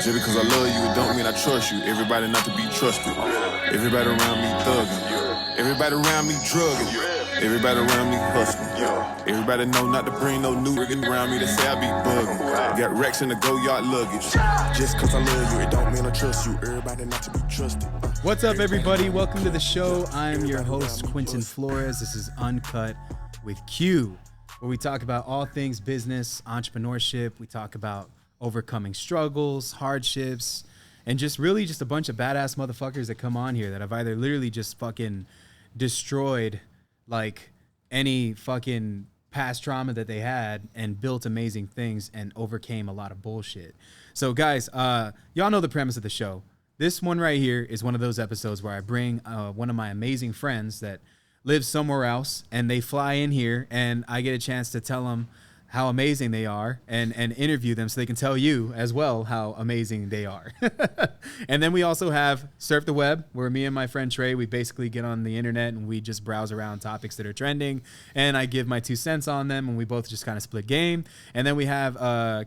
Just because I love you, it don't mean I trust you. Everybody not to be trusted. Everybody around me thugging. Everybody around me drugging. Everybody around me hustling. Everybody know not to bring no new riggin' around me. They say I be bugging. Got racks in the go-yard luggage. Just cause I love you, it don't mean I trust you. Everybody not to be trusted. What's up, everybody? Welcome to the show. I'm your host, Quentin Flores. This is Uncut with Q, where we talk about all things business, entrepreneurship. We talk about overcoming struggles, hardships, and just really just a bunch of badass motherfuckers that come on here that have either literally just fucking destroyed like any fucking past trauma that they had and built amazing things and overcame a lot of bullshit. So guys, y'all know the premise of the show. This one right here is one of those episodes where I bring one of my amazing friends that lives somewhere else, and they fly in here, and I get a chance to tell them how amazing they are and interview them so they can tell you as well how amazing they are. And then we also have Surf the Web, where me and my friend Trey, we basically get on the internet and we just browse around topics that are trending, and I give my 2 cents on them, and we both just kind of split game. And then we have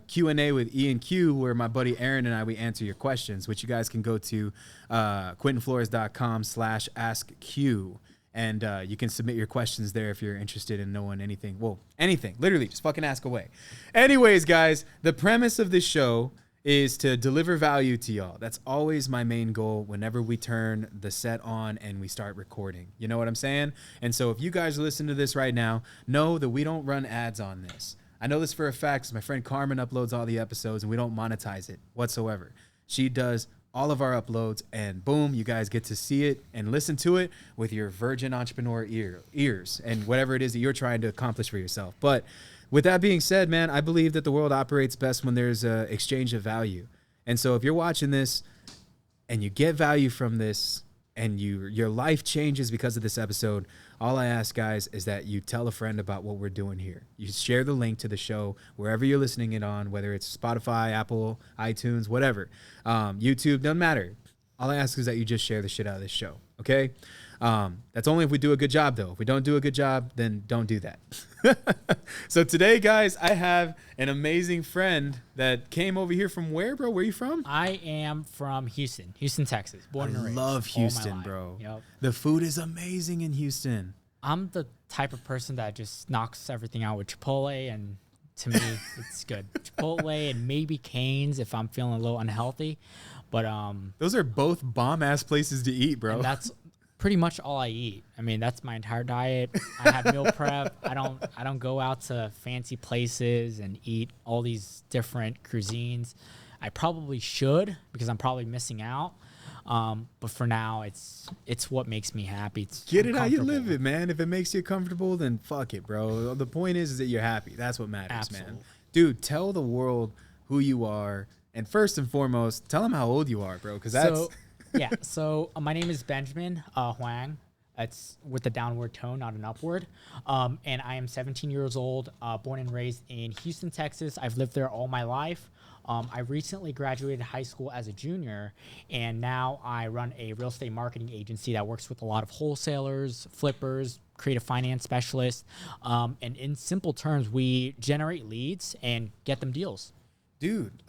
Q&A with E and Q, where my buddy Aaron and I, we answer your questions, which you guys can go to quentinflores.com/askq. And you can submit your questions there if you're interested in knowing anything. Well, anything. Literally, just fucking ask away. Anyways, guys, the premise of this show is to deliver value to y'all. That's always my main goal whenever we turn the set on and we start recording. You know what I'm saying? And so if you guys listen to this right now, know that we don't run ads on this. I know this for a fact because my friend Carmen uploads all the episodes and we don't monetize it whatsoever. She does all of our uploads, and boom, you guys get to see it and listen to it with your virgin entrepreneur ears and whatever it is that you're trying to accomplish for yourself. But with that being said, man, I believe that the world operates best when there's an exchange of value. And so if you're watching this and you get value from this and your life changes because of this episode, all I ask, guys, is that you tell a friend about what we're doing here. You share the link to the show wherever you're listening it on, whether it's Spotify, Apple, iTunes, whatever. YouTube, doesn't matter. All I ask is that you just share the shit out of this show, okay? That's only if we do a good job, though. If we don't do a good job, then don't do that. So today, guys, I have an amazing friend that came over here from where, bro? Where are you from? I am from Houston, Texas. Born and raised. I love Houston, bro. Yep. The food is amazing in Houston. I'm the type of person that just knocks everything out with Chipotle, and to me, it's good. Chipotle and maybe Cane's if I'm feeling a little unhealthy. But those are both bomb-ass places to eat, bro. And that's pretty much all I eat. I mean, that's my entire diet. I have meal prep. I don't go out to fancy places and eat all these different cuisines. I probably should because I'm probably missing out. But for now, it's what makes me happy. Get it how you live it, man. If it makes you comfortable, then fuck it, bro. The point is that you're happy. That's what matters, Absolutely. Man. Dude, tell the world who you are, and first and foremost, tell them how old you are, bro. Because that's So my name is Benjamin Huang. It's with a downward tone, not an upward. And I am 17 years old, born and raised in Houston, Texas. I've lived there all my life. I recently graduated high school as a junior, and now I run a real estate marketing agency that works with a lot of wholesalers, flippers, creative finance specialists. And in simple terms, we generate leads and get them deals. Dude,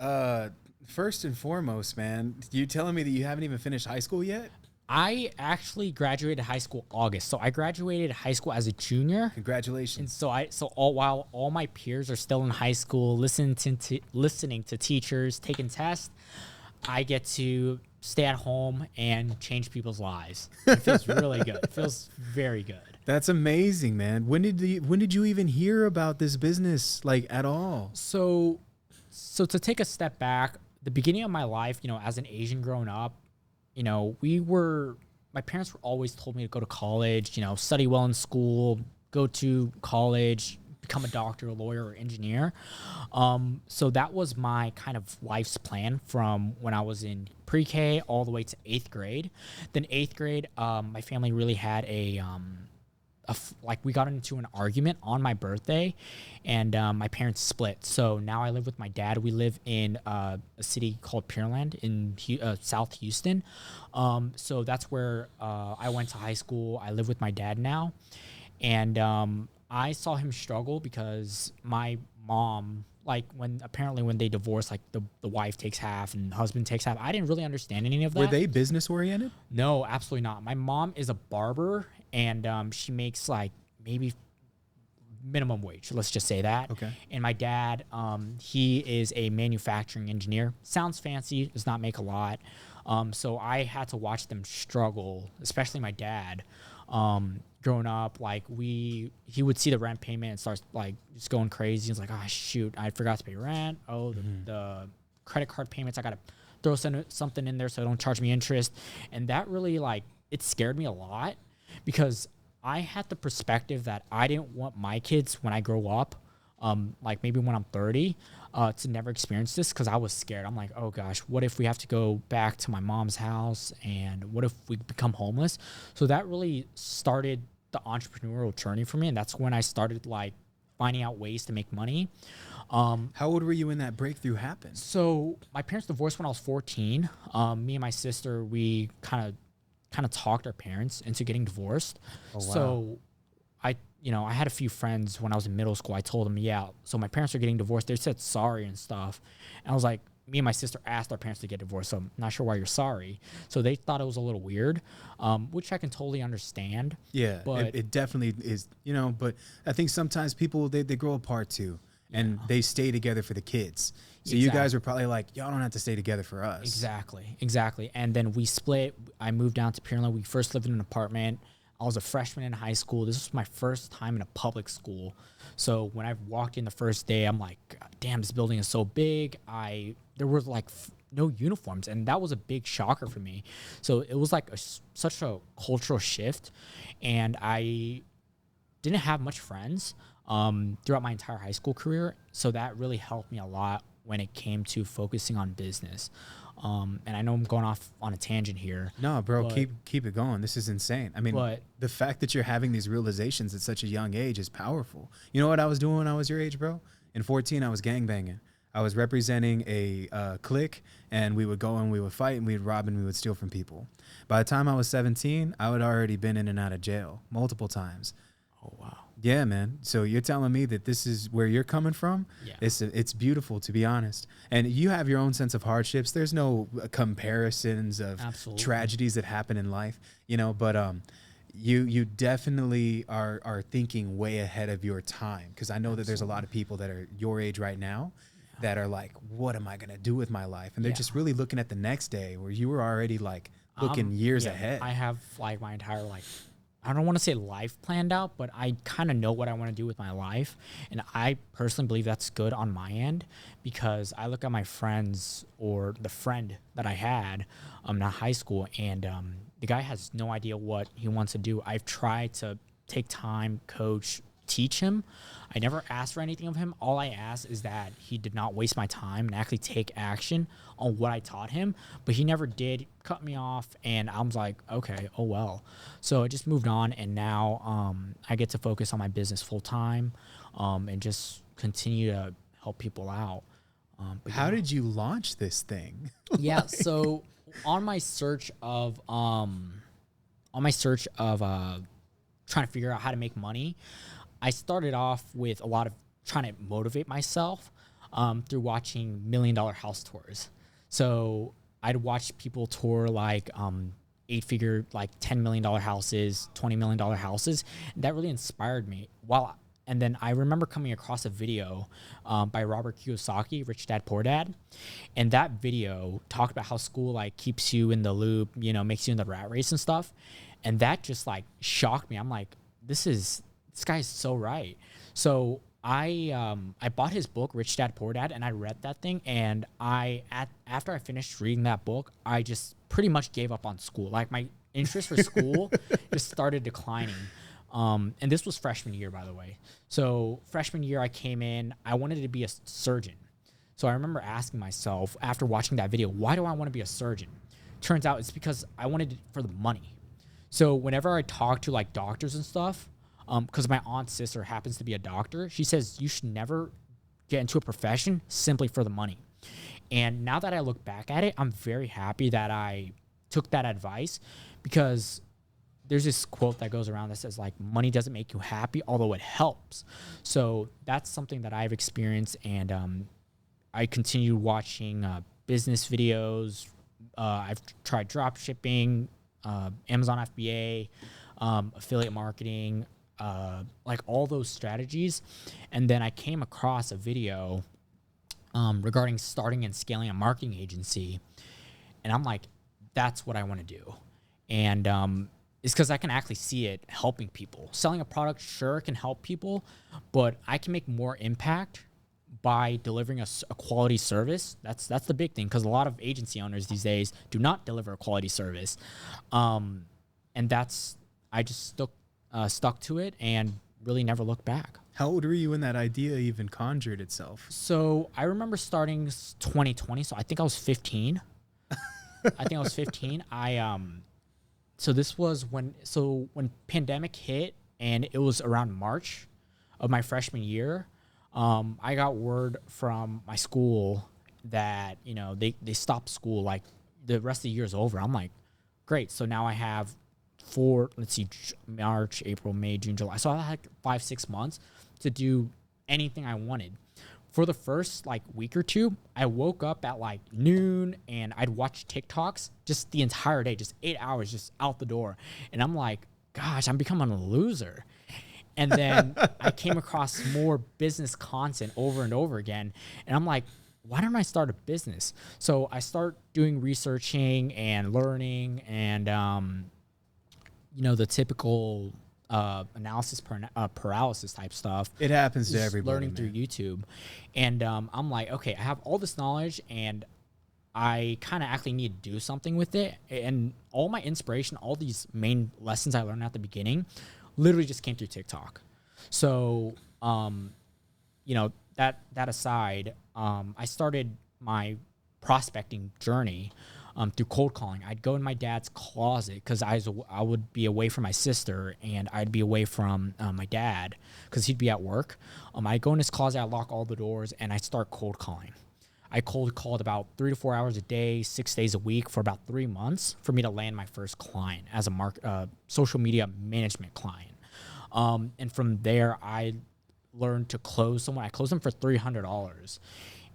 first and foremost, man, you telling me that you haven't even finished high school yet? I actually graduated high school August. So I graduated high school as a junior. Congratulations. And while all my peers are still in high school, listening to teachers, taking tests, I get to stay at home and change people's lives. It feels really good. It feels very good. That's amazing, man. When did you even hear about this business, like, at all? So to take a step back, the beginning of my life, as an Asian growing up, my parents were always told me to go to college, study well in school, go to college, become a doctor, a lawyer, or engineer. So that was my kind of life's plan from when I was in pre-K all the way to 8th grade. Then 8th grade, my family really had we got into an argument on my birthday, and my parents split. So now I live with my dad. We live in a city called Pearland in South Houston. So that's where I went to high school. I live with my dad now, and I saw him struggle because my mom like when they divorce, like the wife takes half and husband takes half. I didn't really understand any of that. Were they business oriented? No, absolutely not. My mom is a barber, and she makes like maybe minimum wage. Let's just say that. Okay. And my dad, he is a manufacturing engineer. Sounds fancy, does not make a lot. So I had to watch them struggle, especially my dad. Growing up, like he would see the rent payment and starts like just going crazy. He's like, oh shoot, I forgot to pay rent. Oh, the credit card payments, I gotta throw something in there so they don't charge me interest. And that really like, it scared me a lot because I had the perspective that I didn't want my kids when I grow up, like maybe when I'm 30, to never experience this because I was scared. I'm like, oh gosh, what if we have to go back to my mom's house and what if we become homeless? So that really started the entrepreneurial journey for me. And that's when I started like finding out ways to make money. How old were you when that breakthrough happened? So my parents divorced when I was 14. Me and my sister, we kind of talked our parents into getting divorced. Oh, wow. So I had a few friends when I was in middle school. I told them, yeah, so my parents are getting divorced. They said sorry and stuff. And I was like, me and my sister asked our parents to get divorced, so I'm not sure why you're sorry. So they thought it was a little weird, which I can totally understand. Yeah, but it definitely is, but I think sometimes people, they grow apart too, and they stay together for the kids. So you guys were probably like, y'all don't have to stay together for us. Exactly. And then we split. I moved down to Pearland. We first lived in an apartment. I was a freshman in high school. This was my first time in a public school. So when I walked in the first day, I'm like, damn, this building is so big. There was like no uniforms, and that was a big shocker for me. So it was like such a cultural shift, and I didn't have much friends throughout my entire high school career. So that really helped me a lot when it came to focusing on business. And I know I'm going off on a tangent here. No, bro, keep it going. This is insane. I mean, the fact that you're having these realizations at such a young age is powerful. You know what I was doing when I was your age, bro? In 14, I was gangbanging. I was representing a clique, and we would go and we would fight and we would rob and we would steal from people. By the time I was 17, I had already been in and out of jail multiple times. Oh, wow. Yeah, man. So you're telling me that this is where you're coming from? Yeah. It's beautiful, to be honest. And you have your own sense of hardships. There's no comparisons of tragedies that happen in life, but you definitely are thinking way ahead of your time, because I know that there's a lot of people that are your age right now that are like, what am I going to do with my life? And they're just really looking at the next day, where you were already like looking years ahead. I have like my entire I don't want to say life planned out, but I kind of know what I want to do with my life. And I personally believe that's good on my end, because I look at my friends, or the friend that I had in high school, and the guy has no idea what he wants to do. I've tried to take time, coach, teach him. I never asked for anything of him. All I asked is that he did not waste my time and actually take action on what I taught him, but he never did. Cut me off, and I was like, okay, oh well. So I just moved on, and now I get to focus on my business full time, and just continue to help people out. How did you launch this thing? Yeah, so on my search of trying to figure out how to make money, I started off with a lot of trying to motivate myself through watching $1 million house tours. So I'd watch people tour like 8-figure, like $10 million houses, $20 million houses. And that really inspired me. And then I remember coming across a video by Robert Kiyosaki, Rich Dad, Poor Dad. And that video talked about how school like keeps you in the loop, makes you in the rat race and stuff. And that just like shocked me. I'm like, this guy's so right. So I bought his book, Rich Dad, Poor Dad, and I read that thing. And after I finished reading that book, I just pretty much gave up on school. Like my interest for school just started declining. And this was freshman year, by the way. So freshman year, I came in, I wanted to be a surgeon. So I remember asking myself after watching that video, why do I want to be a surgeon? Turns out it's because I wanted it for the money. So whenever I talk to like doctors and stuff, because my aunt's sister happens to be a doctor, she says you should never get into a profession simply for the money. And now that I look back at it, I'm very happy that I took that advice, because there's this quote that goes around that says like money doesn't make you happy, although it helps. So that's something that I've experienced, and I continue watching business videos. I've tried drop shipping, Amazon FBA, affiliate marketing, like all those strategies. And then I came across a video regarding starting and scaling a marketing agency. And I'm like, that's what I want to do. And it's because I can actually see it helping people. Selling a product, sure, can help people, but I can make more impact by delivering a quality service. That's the big thing, because a lot of agency owners these days do not deliver a quality service. And I just stuck to it and really never looked back. How old were you when that idea even conjured itself? So I remember starting 2020. So I think I was 15. So this was when pandemic hit, and it was around March of my freshman year. I got word from my school that, they stopped school, like the rest of the year is over. I'm like, great. So now I have March, April, May, June, July. So I had 5-6 months to do anything I wanted. For the first week or two, I woke up at noon and I'd watch TikToks just the entire day, just 8 hours, just out the door. And I'm like, gosh, I'm becoming a loser. And then I came across more business content over and over again. And I'm like, why don't I start a business? So I start doing researching and learning and, the typical analysis paralysis type stuff. It happens to Just everybody. Learning through YouTube. And I'm like, okay, I have all this knowledge and I kind of actually need to do something with it. And all my inspiration, all these main lessons I learned at the beginning, literally just came through TikTok. So, that aside, I started my prospecting journey through cold calling. I'd go in my dad's closet because I would be away from my sister and I'd be away from my dad because he'd be at work. I'd go in his closet, I'd lock all the doors, and I'd start cold calling. I cold called about 3 to 4 hours a day, 6 days a week for about 3 months for me to land my first client as a social media management client. And from there, I learned to close someone. I closed them for $300.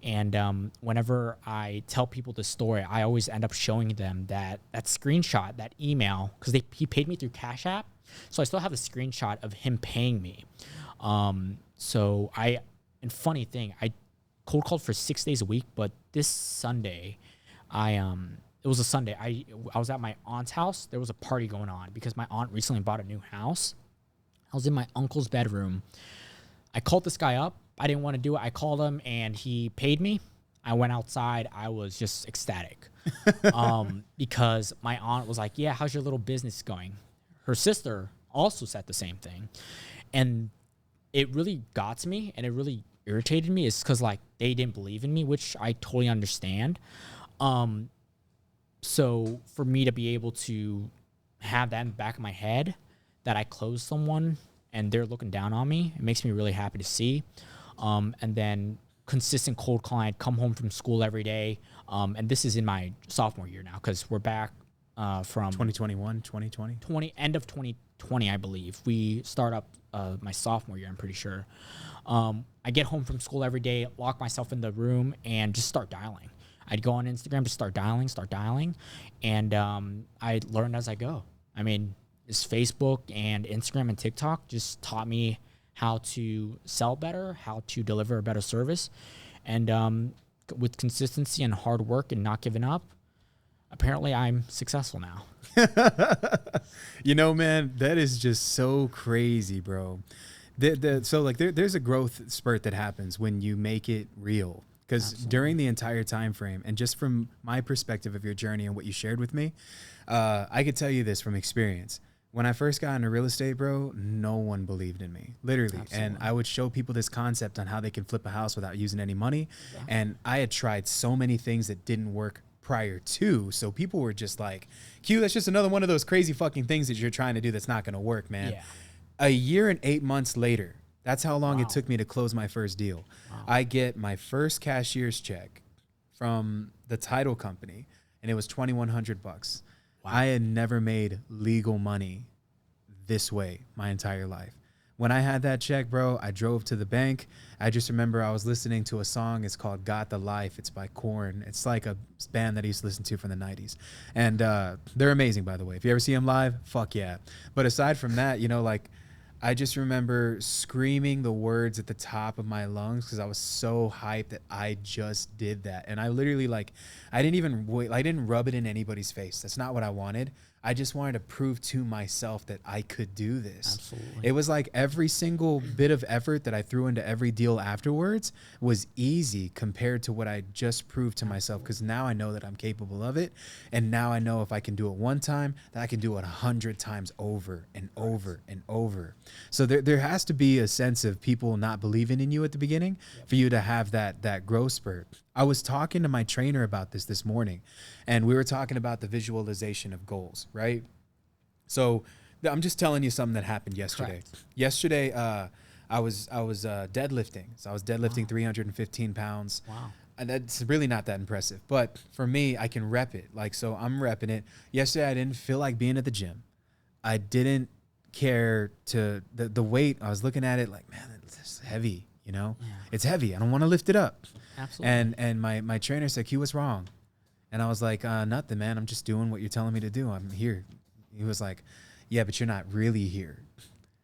And whenever I tell people this story, I always end up showing them that screenshot, that email, because he paid me through Cash App. So I still have a screenshot of him paying me. And funny thing, I cold called for 6 days a week, but this Sunday, it was a Sunday. I was at my aunt's house. There was a party going on because my aunt recently bought a new house. I was in my uncle's bedroom. I called this guy up. I didn't want to do it. I called him and he paid me. I went outside. I was just ecstatic because my aunt was like, yeah, how's your little business going? Her sister also said the same thing. And it really got to me and it really irritated me is because they didn't believe in me, which I totally understand. So for me to be able to have that in the back of my head that I closed someone and they're looking down on me, it makes me really happy to see. And then consistent cold calling. I'd come home from school every day. And this is in my sophomore year now because we're back from 2021, 2020? End of 2020, I believe. We start up my sophomore year, I'm pretty sure. I get home from school every day, lock myself in the room, and just start dialing. I'd go on Instagram, just start dialing. And I learned as I go. I mean, this Facebook and Instagram and TikTok just taught me how to sell better, how to deliver a better service. And with consistency and hard work and not giving up, apparently I'm successful now. Man, that is just so crazy, bro. There's a growth spurt that happens when you make it real. Because during the entire time frame, and just from my perspective of your journey and what you shared with me, I could tell you this from experience. When I first got into real estate, bro, no one believed in me, literally. Absolutely. And I would show people this concept on how they can flip a house without using any money. Yeah. And I had tried so many things that didn't work prior to. So people were just like, Q, that's just another one of those crazy fucking things that you're trying to do that's not going to work, man. Yeah. A year and 8 months later, that's how long it took me to close my first deal. Wow. I get my first cashier's check from the title company, and it was $2,100. Wow. I had never made legal money this way my entire life. When I had that check, bro, I drove to the bank. I just remember I was listening to a song. It's called Got the Life. It's by Korn. It's like a band that I used to listen to from the 90s. And they're amazing, by the way. If you ever see them live, fuck yeah. But aside from that, you know, like, I just remember screaming the words at the top of my lungs because I was so hyped that I just did that. And I literally, like, I didn't even wait. I didn't rub it in anybody's face. That's not what I wanted. I just wanted to prove to myself that I could do this. Absolutely. It was like every single bit of effort that I threw into every deal afterwards was easy compared to what I just proved to myself, because now I know that I'm capable of it. And now I know if I can do it one time, that I can do it 100 times over and over and over. So there has to be a sense of people not believing in you at the beginning for you to have that growth spurt. I was talking to my trainer about this morning, and we were talking about the visualization of goals, right? So I'm just telling you something that happened yesterday. Correct. Yesterday, I was deadlifting. So I was deadlifting 315 pounds. Wow. And that's really not that impressive. But for me, I can rep it. Like, so I'm repping it. Yesterday, I didn't feel like being at the gym. I didn't care to the weight. I was looking at it like, man, it's heavy, you know? Yeah. It's heavy. I don't want to lift it up. Absolutely. And my trainer said, Q, what's wrong? And I was like, nothing, man. I'm just doing what you're telling me to do. I'm here. He was like, yeah, but you're not really here.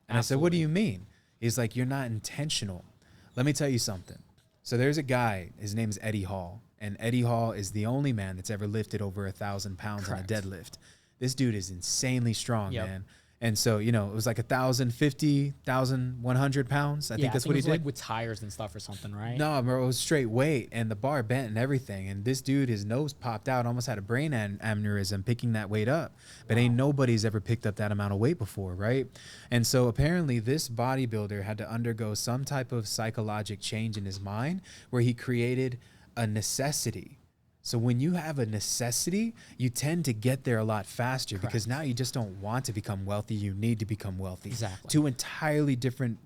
And I said, what do you mean? He's like, you're not intentional. Let me tell you something. So there's a guy, his name is Eddie Hall. And Eddie Hall is the only man that's ever lifted over 1,000 pounds on a deadlift. This dude is insanely strong, man. And so, you know, it was like 1,050, 1,100 pounds. I think that's what he did. Like with tires and stuff or something, right? No, bro, it was straight weight, and the bar bent and everything. And this dude, his nose popped out, almost had a brain aneurysm picking that weight up. But ain't nobody's ever picked up that amount of weight before, right? And so apparently this bodybuilder had to undergo some type of psychological change in his mind where he created a necessity. So when you have a necessity, you tend to get there a lot faster because now you just don't want to become wealthy. You need to become wealthy. Exactly. Two entirely different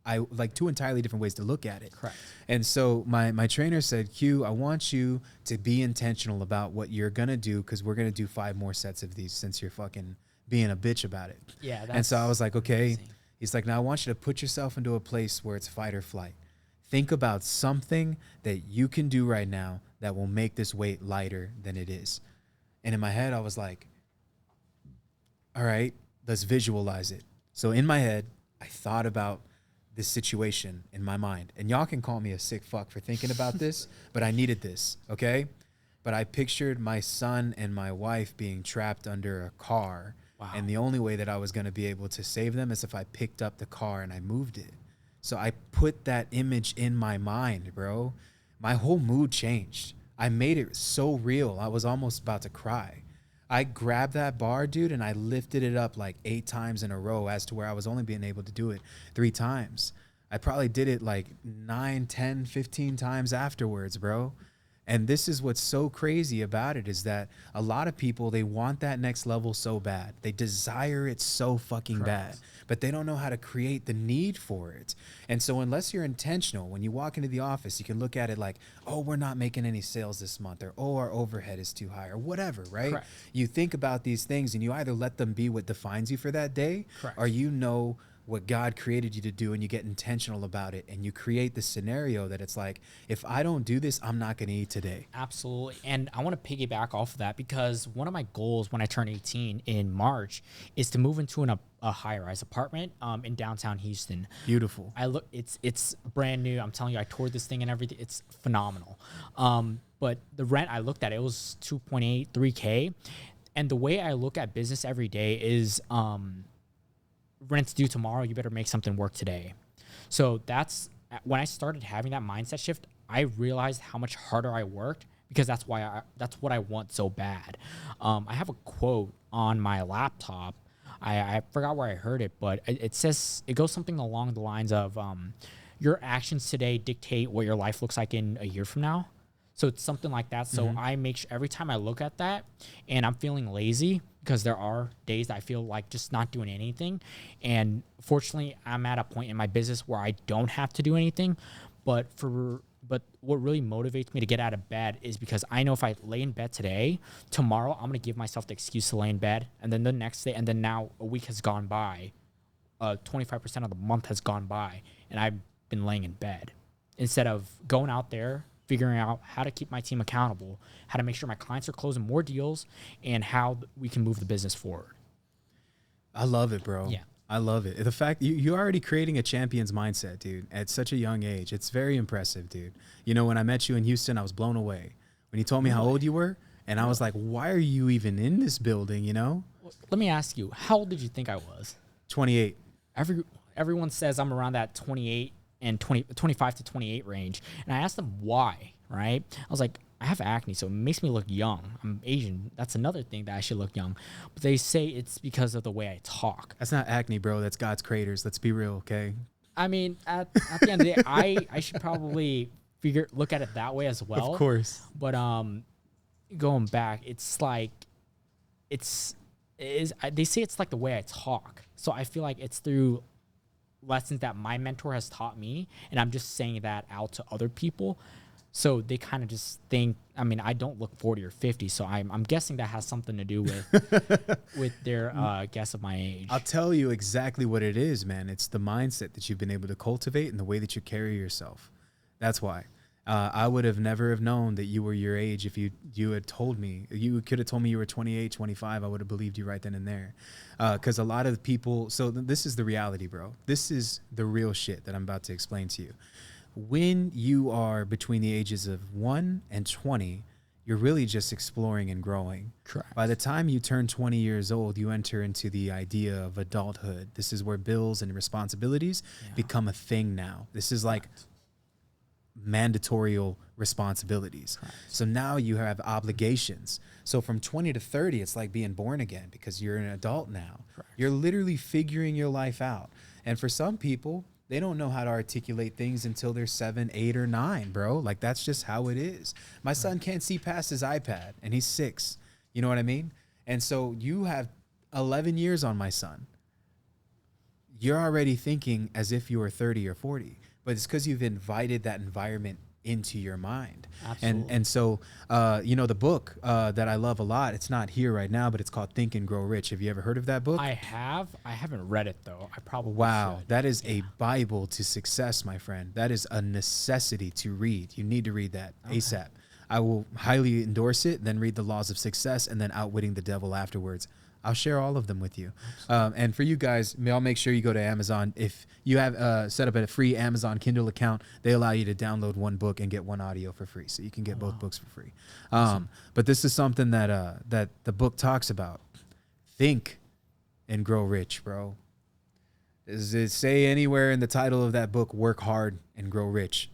ways to look at it. Correct. And so my trainer said, Q, I want you to be intentional about what you're going to do, because we're going to do 5 more sets of these since you're fucking being a bitch about it. Yeah. And so I was like, okay. amazing. He's like, now I want you to put yourself into a place where it's fight or flight. Think about something that you can do right now that will make this weight lighter than it is. And in my head, I was like, all right, let's visualize it. So in my head, I thought about this situation in my mind. And y'all can call me a sick fuck for thinking about this, but I needed this, okay? But I pictured my son and my wife being trapped under a car. Wow. And the only way that I was going to be able to save them is if I picked up the car and I moved it. So I put that image in my mind, bro. My whole mood changed. I made it so real. I was almost about to cry. I grabbed that bar, dude, and I lifted it up like 8 times in a row, as to where I was only being able to do it 3 times. I probably did it like 9, 10, 15 times afterwards, bro. And this is what's so crazy about it, is that a lot of people, they want that next level so bad. They desire it so fucking bad, but they don't know how to create the need for it. And so unless you're intentional, when you walk into the office, you can look at it like, oh, we're not making any sales this month, or, oh, our overhead is too high, or whatever, right? Correct. You think about these things and you either let them be what defines you for that day, Correct. or you know what God created you to do, and you get intentional about it, and you create the scenario that it's like, if I don't do this, I'm not going to eat today. Absolutely. And I want to piggyback off of that, because one of my goals when I turn 18 in March is to move into a high-rise apartment in downtown Houston. Beautiful. It's brand new. I'm telling you, I toured this thing and everything. It's phenomenal. But the rent I looked at, it was 2.8, 3K. And the way I look at business every day is rent's due tomorrow, you better make something work today. So that's when I started having that mindset shift. I realized how much harder I worked, because that's what I want so bad. I have a quote on my laptop. I forgot where I heard it, but it says, it goes something along the lines of, your actions today dictate what your life looks like in a year from now. So it's something like that. So I make sure every time I look at that and I'm feeling lazy, because there are days that I feel like just not doing anything. And fortunately, I'm at a point in my business where I don't have to do anything. But what really motivates me to get out of bed is because I know if I lay in bed today, tomorrow I'm going to give myself the excuse to lay in bed. And then the next day, and then now a week has gone by, 25% of the month has gone by and I've been laying in bed instead of going out there, figuring out how to keep my team accountable, how to make sure my clients are closing more deals, and how we can move the business forward. I love it, bro. Yeah. I love it. The fact you're already creating a champion's mindset, dude, at such a young age. It's very impressive, dude. You know, when I met you in Houston, I was blown away. When you told me how old you were, and I was like, why are you even in this building, you know? Let me ask you, how old did you think I was? 28. Everyone says I'm around that 28 and 25 to 28 range. And I asked them why, right? I was like, I have acne, so it makes me look young. I'm Asian. That's another thing that I should look young. But they say it's because of the way I talk. That's not acne, bro. That's God's craters. Let's be real, okay? I mean, at the end of the day, I should probably look at it that way as well. Of course. But going back, it's like they say it's like the way I talk. So I feel like it's through lessons that my mentor has taught me, and I'm just saying that out to other people. So they kind of just think, I mean, I don't look 40 or 50, so I'm guessing that has something to do with their guess of my age. I'll tell you exactly what it is, man. It's the mindset that you've been able to cultivate and the way that you carry yourself. That's why. I would have never have known that you were your age if you had told me. You could have told me you were 28, 25. I would have believed you right then and there. Because a lot of people, this is the reality, bro. This is the real shit that I'm about to explain to you. When you are between the ages of 1 and 20, you're really just exploring and growing. Correct. By the time you turn 20 years old, you enter into the idea of adulthood. This is where bills and responsibilities become a thing now. This is like mandatory responsibilities. Correct. So now you have obligations. So from 20 to 30, it's like being born again because you're an adult now. Correct. You're literally figuring your life out. And for some people, they don't know how to articulate things until they're 7, 8, or 9, bro. Like, that's just how it is. My son can't see past his iPad, and he's 6. You know what I mean? And so you have 11 years on my son. You're already thinking as if you were 30 or 40. But it's because you've invited that environment into your mind. Absolutely. And so, you know, the book that I love a lot, it's not here right now, but it's called Think and Grow Rich. Have you ever heard of that book? I have. I haven't read it, though. I probably should. That is a Bible to success, my friend. That is a necessity to read. You need to read that ASAP. I will highly endorse it, then read The Laws of Success, and then Outwitting the Devil afterwards. I'll share all of them with you. And for you guys, I'll make sure you go to Amazon. If you have set up a free Amazon Kindle account, they allow you to download one book and get one audio for free. So you can get both books for free. But this is something that that the book talks about. Think and grow rich, bro. Does it say anywhere in the title of that book, work hard and grow rich?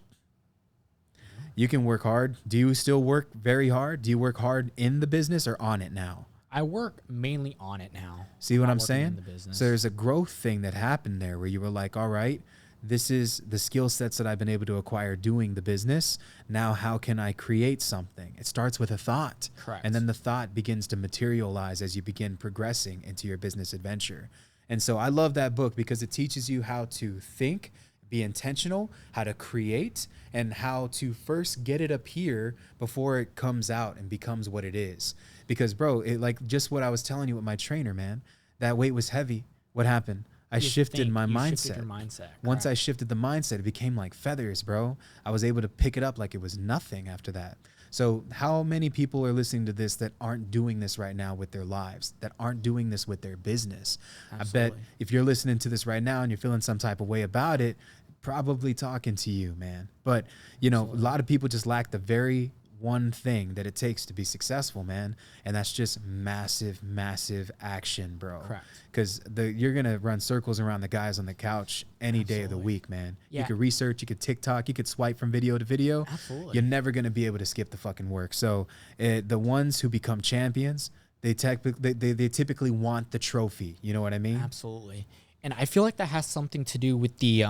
You can work hard. Do you still work very hard? Do you work hard in the business or on it now? I work mainly on it now. See what I'm Not working saying? in the business. So there's a growth thing that happened there where you were like, all right, this is the skill sets that I've been able to acquire doing the business. Now, how can I create something? It starts with a thought. Correct. And then the thought begins to materialize as you begin progressing into your business adventure. And so I love that book because it teaches you how to think, be intentional, how to create, and how to first get it up here before it comes out and becomes what it is. Because, bro, it like just what I was telling you with my trainer, man, that weight was heavy. What happened? I shifted my mindset. Shifted your mindset. Once I Correct. shifted the mindset, it became like feathers, bro. I was able to pick it up like it was nothing after that. So how many people are listening to this that aren't doing this right now with their lives, that aren't doing this with their business? Absolutely. I bet if you're listening to this right now and you're feeling some type of way about it, probably talking to you, man. But, you know, a lot of people just lack the very one thing that it takes to be successful, man. And that's just massive, massive action, bro. Correct. Because you're going to run circles around the guys on the couch any day of the week, man. Yeah. You could research, you could TikTok, you could swipe from video to video. Absolutely. You're never going to be able to skip the fucking work. So the ones who become champions, they typically want the trophy. You know what I mean? Absolutely. And I feel like that has something to do with the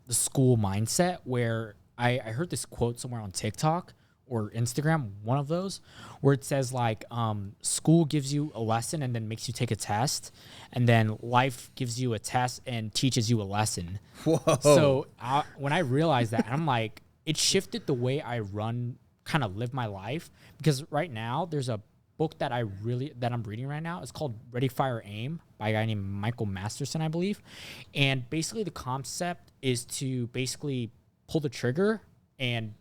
school mindset, where I heard this quote somewhere on TikTok or Instagram, one of those, where it says like, school gives you a lesson and then makes you take a test, and then life gives you a test and teaches you a lesson. Whoa. So when I realized that, I'm like, it shifted the way I live my life, because right now there's a book that I'm reading right now is called Ready Fire Aim by a guy named Michael Masterson, I believe. And basically the concept is to basically pull the trigger and,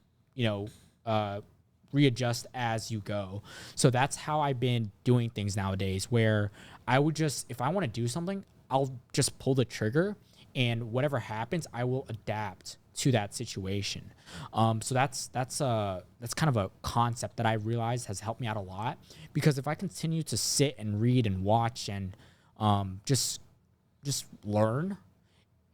readjust as you go. So that's how I've been doing things nowadays, where I would just, if I want to do something, I'll just pull the trigger, and whatever happens, I will adapt to that situation. So that's kind of a concept that I realized has helped me out a lot, because if I continue to sit and read and watch and just learn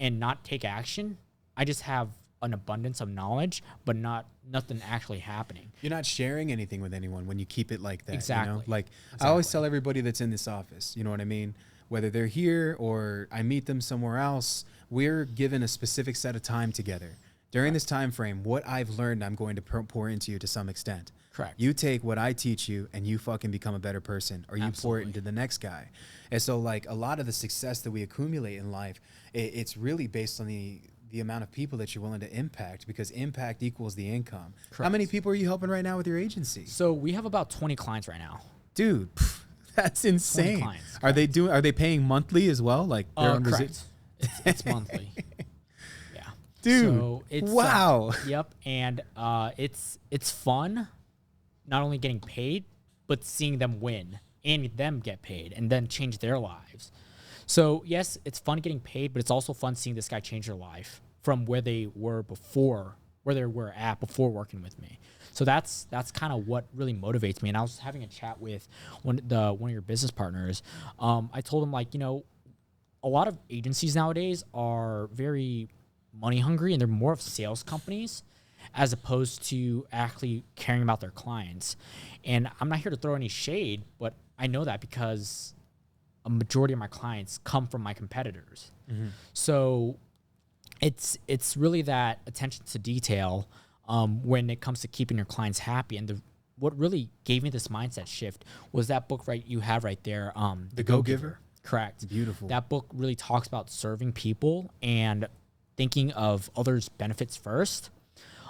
and not take action, I just have an abundance of knowledge, but nothing actually happening. You're not sharing anything with anyone when you keep it like that. Exactly. You know? Like I always tell everybody that's in this office, you know what I mean? Whether they're here or I meet them somewhere else, we're given a specific set of time together. During this time frame, what I've learned, I'm going to pour into you to some extent. Correct. You take what I teach you and you fucking become a better person, or you pour it Absolutely. into the next guy. And so like a lot of the success that we accumulate in life, it's really based on the amount of people that you're willing to impact, because impact equals the income. Correct. How many people are you helping right now with your agency? So we have about 20 clients right now. Dude, that's insane. clients, Are they paying monthly as well? Like they're on Correct. It's monthly. Yeah. Dude, So it's, wow. Yep. And it's fun, not only getting paid, but seeing them win and them get paid and then change their lives. So yes, it's fun getting paid, but it's also fun seeing this guy change their life from where they were before, where they were at before working with me. So that's kind of what really motivates me. And I was having a chat with one of your business partners. I told him, like, a lot of agencies nowadays are very money hungry, and they're more of sales companies as opposed to actually caring about their clients. And I'm not here to throw any shade, but I know that because a majority of my clients come from my competitors. Mm-hmm. So it's really that attention to detail when it comes to keeping your clients happy. And what really gave me this mindset shift was that book you have right there, The Go-Giver. Correct. Beautiful. That book really talks about serving people and thinking of others' benefits first.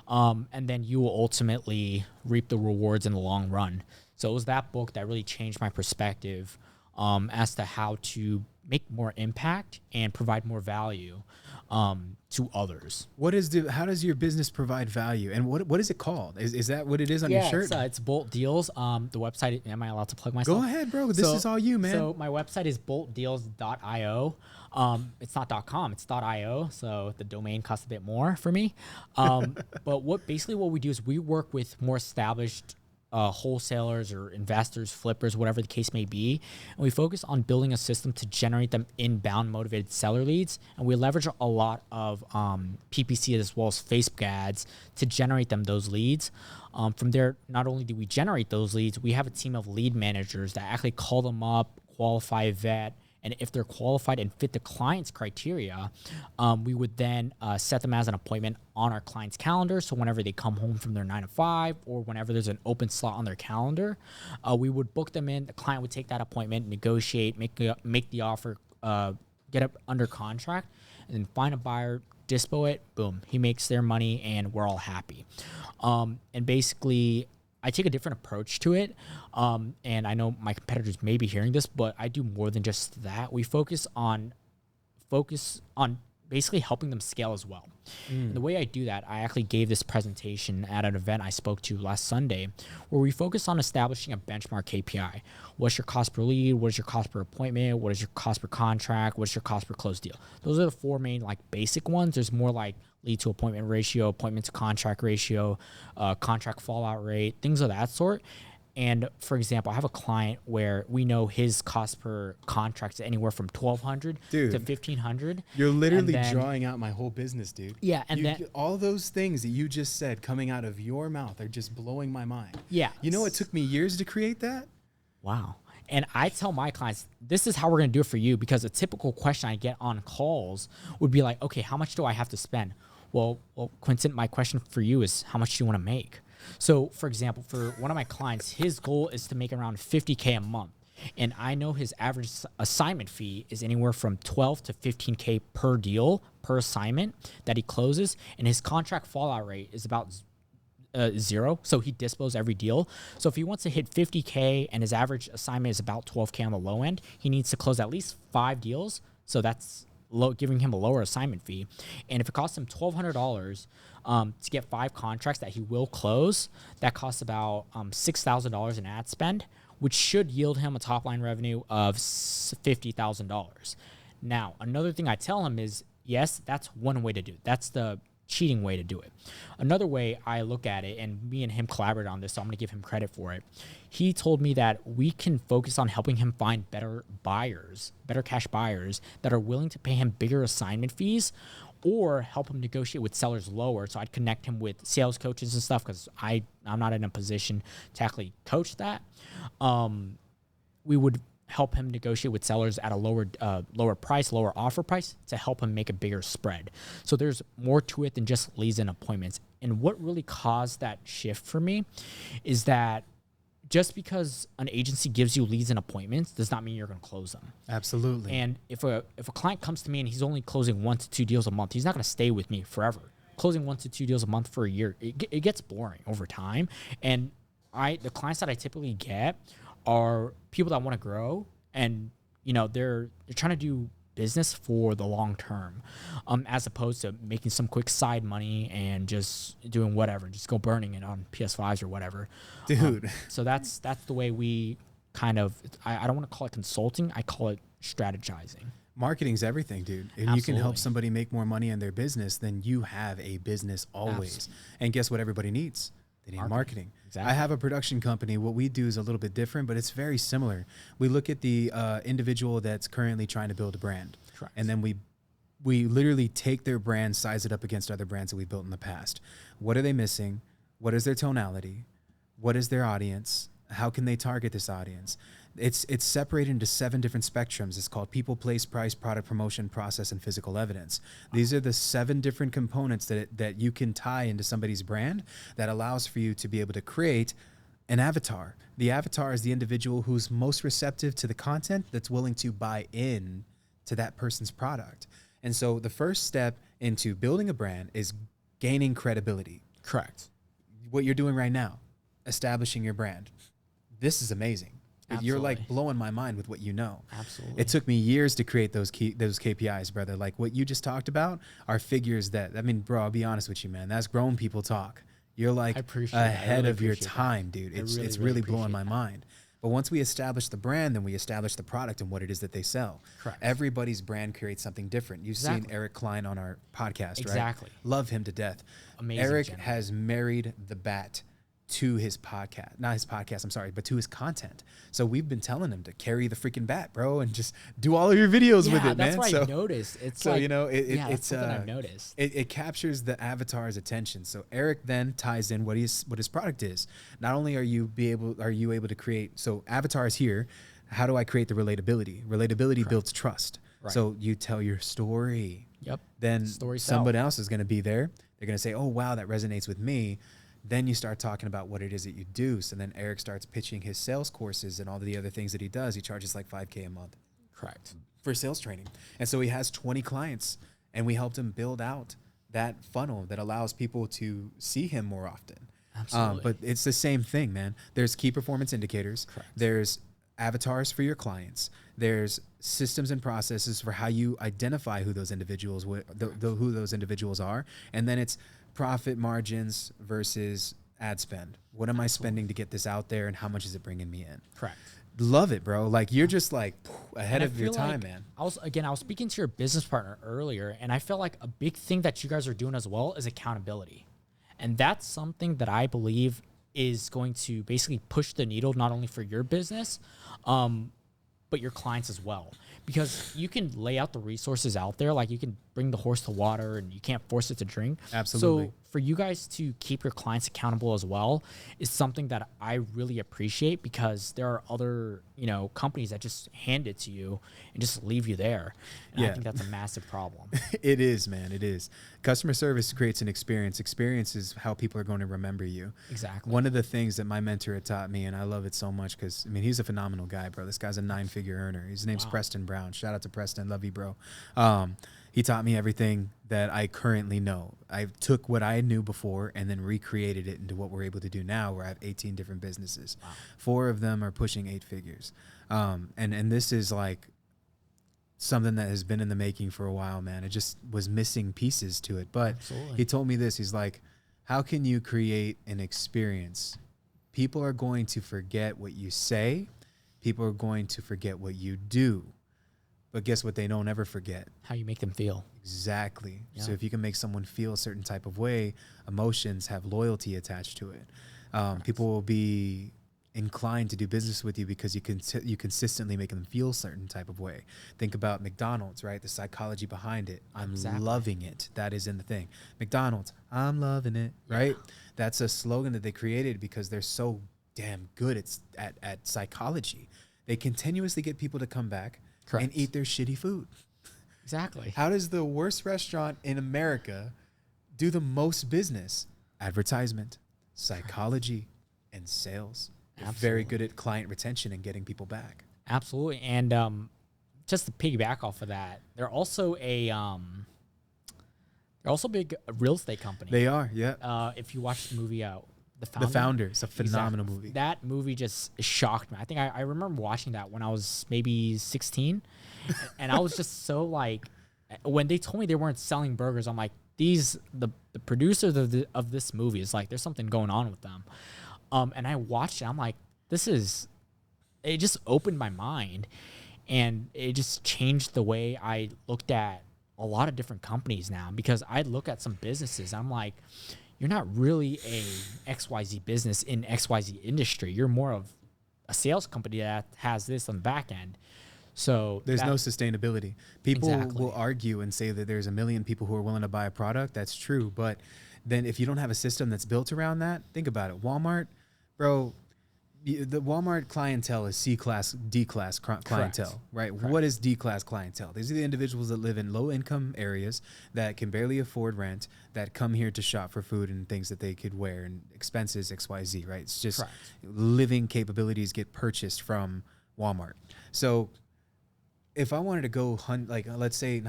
And then you will ultimately reap the rewards in the long run. So it was that book that really changed my perspective as to how to make more impact and provide more value to others. How does your business provide value, and what is it called? Is that what it is on your shirt? It's Bolt Deals. The website, am I allowed to plug myself? Go ahead, bro. This is all you, man. So my website is boltdeals.io. It's not .com, it's .io. So the domain costs a bit more for me. But what we do is we work with more established wholesalers or investors, flippers, whatever the case may be. And we focus on building a system to generate them inbound motivated seller leads. And we leverage a lot of PPC as well as Facebook ads to generate them those leads. From there, not only do we generate those leads, we have a team of lead managers that actually call them up, qualify, vet, and if they're qualified and fit the client's criteria, we would then set them as an appointment on our client's calendar. So whenever they come home from their 9 to 5 or whenever there's an open slot on their calendar, we would book them in. The client would take that appointment, negotiate, make the offer, get it under contract, and then find a buyer, dispo it, boom. He makes their money and we're all happy. And basically, I take a different approach to it. And I know my competitors may be hearing this, but I do more than just that. We focus on basically helping them scale as well. And the way I do that, I actually gave this presentation at an event I spoke to last Sunday, where we focus on establishing a benchmark KPI. What's your cost per lead? What is your cost per appointment? What is your cost per contract? What's your cost per closed deal? Those are the four main basic ones. There's more like lead to appointment ratio, appointment to contract ratio, contract fallout rate, things of that sort. And for example, I have a client where we know his cost per contract is anywhere from $1,200 to $1,500. You're literally drawing out my whole business, dude. Yeah, and then all those things that you just said coming out of your mouth are just blowing my mind. Yeah. You know, it took me years to create that. Wow. And I tell my clients, this is how we're going to do it for you, because a typical question I get on calls would be like, okay, how much do I have to spend? Well, Quinton, my question for you is, how much do you want to make? So, for example, for one of my clients, his goal is to make around $50K a month. And I know his average assignment fee is anywhere from $12 to $15K per deal, per assignment that he closes. And his contract fallout rate is about zero. So he dispos every deal. So if he wants to hit 50K and his average assignment is about 12K on the low end, he needs to close at least 5 deals. So that's giving him a lower assignment fee. And if it costs him $1,200 to get 5 contracts that he will close, that costs about $6,000 in ad spend, which should yield him a top line revenue of $50,000. Now, another thing I tell him is, yes, that's one way to do it. That's the cheating way to do it. Another way I look at it, and me and him collaborated on this, so I'm going to give him credit for it. He told me that we can focus on helping him find better buyers, better cash buyers that are willing to pay him bigger assignment fees, or help him negotiate with sellers lower. So I'd connect him with sales coaches and stuff, because I'm not in a position to actually coach that. We would help him negotiate with sellers at a lower price, lower offer price, to help him make a bigger spread. So there's more to it than just leads and appointments. And what really caused that shift for me is that just because an agency gives you leads and appointments does not mean you're going to close them. Absolutely. And if a client comes to me and he's only closing 1 to 2 deals a month, he's not going to stay with me forever. Closing 1 to 2 deals a month for a year, it gets boring over time. And the clients that I typically get are people that want to grow, and they're trying to do business for the long term, as opposed to making some quick side money and just doing whatever, just go burning it on PS5s or whatever, dude. So that's the way we kind of, I don't want to call it consulting, I call it strategizing. Marketing's everything, dude. If you can help somebody make more money in their business, then you have a business always. Absolutely. And guess what everybody needs? They need marketing. Exactly. I have a production company. What we do is a little bit different, but it's very similar. We look at the individual that's currently trying to build a brand. Correct. And then we literally take their brand, size it up against other brands that we built in the past. What are they missing? What is their tonality? What is their audience? How can they target this audience? It's separated into 7 different spectrums. It's called people, place, price, product, promotion, process, and physical evidence. These are the 7 different components that you can tie into somebody's brand that allows for you to be able to create an avatar. The avatar is the individual who's most receptive to the content, that's willing to buy in to that person's product. And so the first step into building a brand is gaining credibility. Correct. What you're doing right now, establishing your brand. This is amazing. Absolutely. You're like blowing my mind with what you know. Absolutely. It took me years to create those KPIs, brother. Like what you just talked about are figures that, I mean, bro, I'll be honest with you, man. That's grown people talk. You're like ahead of your time, dude. It's really blowing my mind. But once we establish the brand, then we establish the product and what it is that they sell. Correct. Everybody's brand creates something different. You've seen Eric Klein on our podcast, right? Exactly. Love him to death. Amazing. Eric has married the bat to his podcast, not his podcast, I'm sorry, but to his content. So we've been telling him to carry the freaking bat, bro, and just do all of your videos with it, man. That's what I noticed. It's so, like, it's something I've noticed. It captures the avatar's attention. So Eric then ties in what his product is. Not only are you able to create, so avatar is here. How do I create the relatability? Relatability builds trust. Right. So you tell your story. Yep. Then someone else is going to be there. They're going to say, oh, wow, that resonates with me. Then you start talking about what it is that you do. So then Eric starts pitching his sales courses and all the other things that he does. He charges like $5K a month. Correct. For sales training. And so he has 20 clients, and we helped him build out that funnel that allows people to see him more often. Absolutely. But it's the same thing, man. There's key performance indicators. Correct. There's avatars for your clients. There's systems and processes for how you identify who those individuals who those individuals are. And then it's profit margins versus ad spend. What am I spending to get this out there, and how much is it bringing me in? Correct. Love it, bro. Like you're just like ahead of your time, man. I was speaking to your business partner earlier, and I felt like a big thing that you guys are doing as well is accountability. And that's something that I believe is going to basically push the needle, not only for your business, but your clients as well. Because you can lay out the resources out there, like you can bring the horse to water and you can't force it to drink. Absolutely. So for you guys to keep your clients accountable as well is something that I really appreciate, because there are other, companies that just hand it to you and just leave you there. And I think that's a massive problem. It is, man. It is. Customer service creates an experience. Experience is how people are going to remember you. Exactly. One of the things that my mentor had taught me, and I love it so much because, he's a phenomenal guy, bro. This guy's a 9-figure earner. His name's Preston Brown. Shout out to Preston. Love you, bro. He taught me everything that I currently know. I took what I knew before and then recreated it into what we're able to do now, where I have 18 different businesses. Wow. 4 of them are pushing 8 figures. And this is like something that has been in the making for a while, man. It just was missing pieces to it. But Absolutely. he told me this. He's like, how can you create an experience? People are going to forget what you say. People are going to forget what you do. But guess what? They don't ever forget. How you make them feel. Exactly. Yeah. So if you can make someone feel a certain type of way, emotions have loyalty attached to it. People will be inclined to do business with you because you consistently make them feel a certain type of way. Think about McDonald's, right? The psychology behind it. I'm loving it. That is in the thing. McDonald's, I'm loving it, right? That's a slogan that they created because they're so damn good at psychology. They continuously get people to come back. Correct. And eat their shitty food. Exactly. How does the worst restaurant in America do the most business? Advertisement, psychology, and sales. They're very good at client retention and getting people back. Absolutely. And just to piggyback off of that, they're also a big real estate company. They are, yeah. If you watch the movie The Founder. It's a phenomenal movie. That movie just shocked me. I think I remember watching that when I was maybe 16. And I was just so like, when they told me they weren't selling burgers, I'm like, the producers of this movie is like, there's something going on with them. And I watched it. I'm like, it just opened my mind. And it just changed the way I looked at a lot of different companies now. Because I look at some businesses, I'm like, you're not really a XYZ business in XYZ industry. You're more of a sales company that has this on the back end. So there's no sustainability. People will argue and say that there's a million people who are willing to buy a product. That's true. But then if you don't have a system that's built around that, think about it. Walmart, bro, the Walmart clientele is C-class, D-class clientele, right? Correct. What is D-class clientele? These are the individuals that live in low-income areas that can barely afford rent, that come here to shop for food and things that they could wear and expenses, XYZ, right? It's just living capabilities get purchased from Walmart. So if I wanted to go hunt, like let's say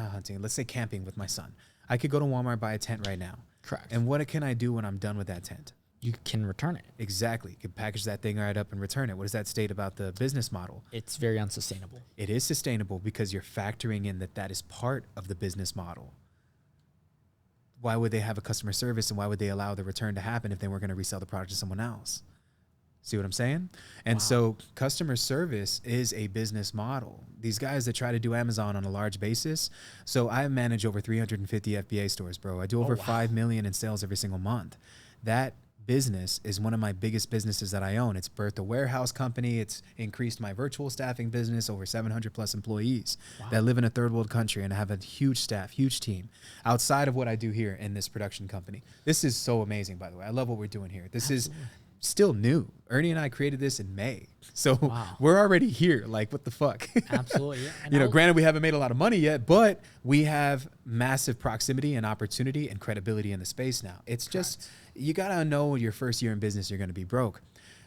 camping with my son, I could go to Walmart, buy a tent right now. Correct. And what can I do when I'm done with that tent? You can return it. Exactly. You can package that thing right up and return it. What does that state about the business model? It's very unsustainable. It is sustainable because you're factoring in that is part of the business model. Why would they have a customer service and why would they allow the return to happen if they weren't going to resell the product to someone else? See what I'm saying? And so customer service is a business model. These guys that try to do Amazon on a large basis. So I manage over 350 FBA stores, bro. I do over 5 million in sales every single month. That business is one of my biggest businesses that I own. It's birthed a warehouse company. It's increased my virtual staffing business, over 700 plus employees that live in a third world country, and I have a huge staff, huge team outside of what I do here in this production company. This is so amazing, by the way. I love what we're doing here. This is still new. Ernie and I created this in May. So we're already here. Like, what the fuck? Absolutely. Yeah. Granted, we haven't made a lot of money yet, but we have massive proximity and opportunity and credibility in the space now. It's just, you got to know your first year in business, you're going to be broke.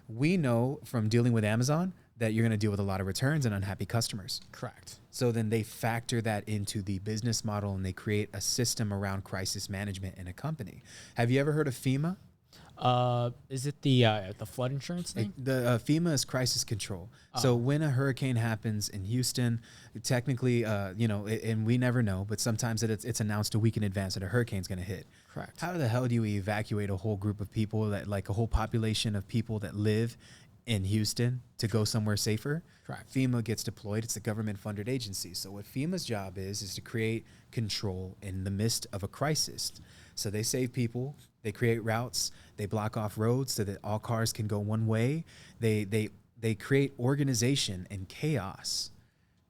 We know from dealing with Amazon that you're going to deal with a lot of returns and unhappy customers. Correct. So then they factor that into the business model and they create a system around crisis management in a company. Have you ever heard of FEMA? Is it the flood insurance thing? The FEMA is crisis control. So when a hurricane happens in Houston, technically, and we never know, but sometimes it's announced a week in advance that a hurricane's going to hit. Correct. How the hell do you evacuate a whole group of people, that like a whole population of people that live in Houston to go somewhere safer? Correct. FEMA gets deployed. It's a government-funded agency. So what FEMA's job is to create control in the midst of a crisis. So they save people, they create routes, they block off roads so that all cars can go one way. They create organization and chaos.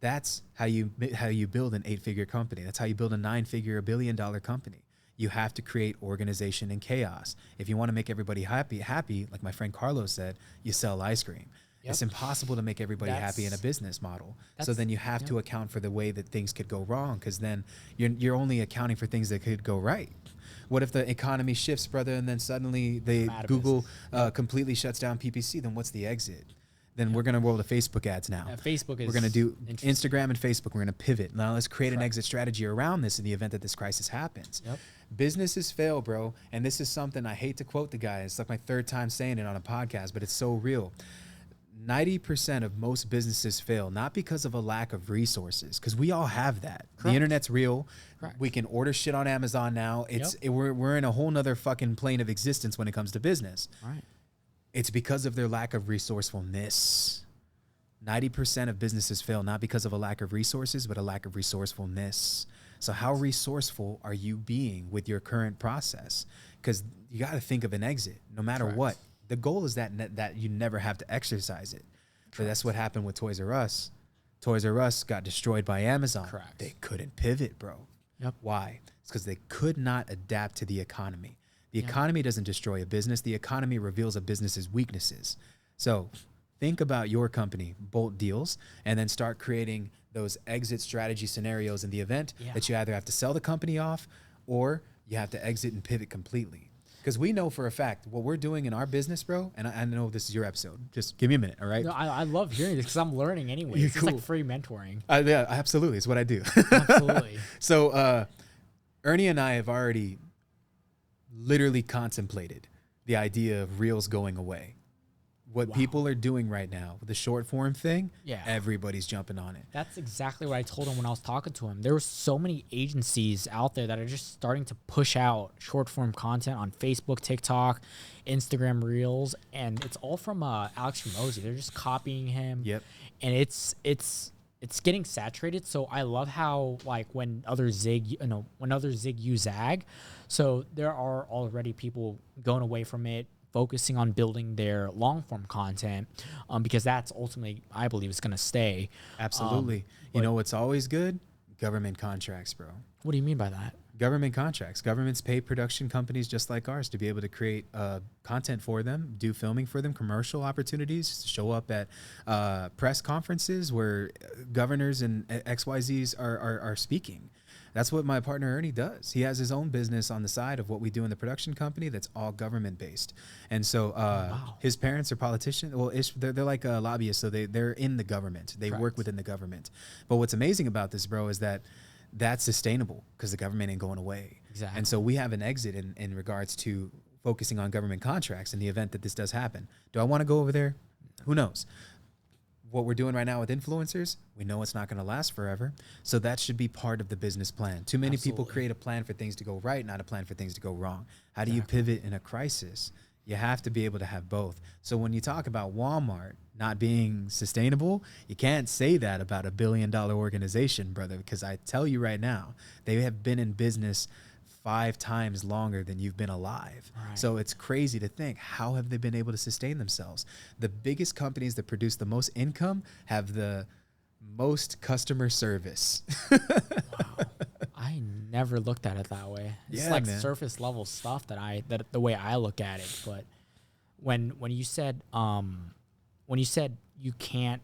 That's how you build an 8-figure company. That's how you build a 9-figure, $1 billion company. You have to create organization and chaos. If you want to make everybody happy, like my friend Carlos said, you sell ice cream. Yep. It's impossible to make everybody happy in a business model. So then you have to account for the way that things could go wrong, because then you're only accounting for things that could go right. What if the economy shifts, brother, and then suddenly Google completely shuts down PPC? Then what's the exit? then we're going to roll to Facebook ads now. Facebook is We're going to do interesting. Instagram and Facebook. We're going to pivot. Now let's create an exit strategy around this in the event that this crisis happens. Yep. Businesses fail, bro. And this is something I hate to quote the guy. It's like my third time saying it on a podcast, but it's so real. 90% of most businesses fail, not because of a lack of resources, because we all have that. Correct. The internet's real. Correct. We can order shit on Amazon now. We're in a whole nother fucking plane of existence when it comes to business. Right. It's because of their lack of resourcefulness. 90% of businesses fail, not because of a lack of resources, but a lack of resourcefulness. So how resourceful are you being with your current process? Because you got to think of an exit, no matter what. The goal is that you never have to exercise it. So that's what happened with Toys R Us. Toys R Us got destroyed by Amazon. Correct. They couldn't pivot, bro. Yep. Why? It's because they could not adapt to the economy. The economy doesn't destroy a business. The economy reveals a business's weaknesses. So think about your company, Bolt Deals, and then start creating those exit strategy scenarios in the event that you either have to sell the company off or you have to exit and pivot completely. Because we know for a fact what we're doing in our business, bro, and I know this is your episode. Just give me a minute, all right? No, I love hearing this because I'm learning anyway. You're It's cool. like free mentoring. Yeah, absolutely. It's what I do. Absolutely. So Ernie and I have already literally contemplated the idea of Reels going away. What people are doing right now with the short form thing, everybody's jumping on it. That's exactly what I told him when I was talking to him. There were so many agencies out there that are just starting to push out short form content on Facebook, TikTok, Instagram Reels, and it's all from Alex Ramosi. They're just copying him. Yep. And it's getting saturated. So I love how like when others zig, you zag. So there are already people going away from it, focusing on building their long form content, because that's ultimately, I believe, is going to stay. Absolutely. You know what's always good? Government contracts, bro. What do you mean by that? Government contracts. Governments pay production companies just like ours to be able to create content for them, do filming for them, commercial opportunities, show up at press conferences where governors and XYZs are speaking. That's what my partner Ernie does. He has his own business on the side of what we do in the production company that's all government based. And so his parents are politicians. Well, they're like lobbyists, so they're in the government. They work within the government. But what's amazing about this, bro, is that that's sustainable because the government ain't going away. Exactly. And so we have an exit in regards to focusing on government contracts in the event that this does happen. Do I want to go over there? Who knows? What we're doing right now with influencers, we know it's not going to last forever. So that should be part of the business plan. Too many people create a plan for things to go right, not a plan for things to go wrong. How do you pivot in a crisis? You have to be able to have both. So when you talk about Walmart not being sustainable, you can't say that about $1 billion organization, brother, because I tell you right now, they have been in business 5 times longer than you've been alive. Right. So it's crazy to think, how have they been able to sustain themselves? The biggest companies that produce the most income have the most customer service. Wow. I never looked at it that way. It's like surface level stuff that the way I look at it. But when you said you can't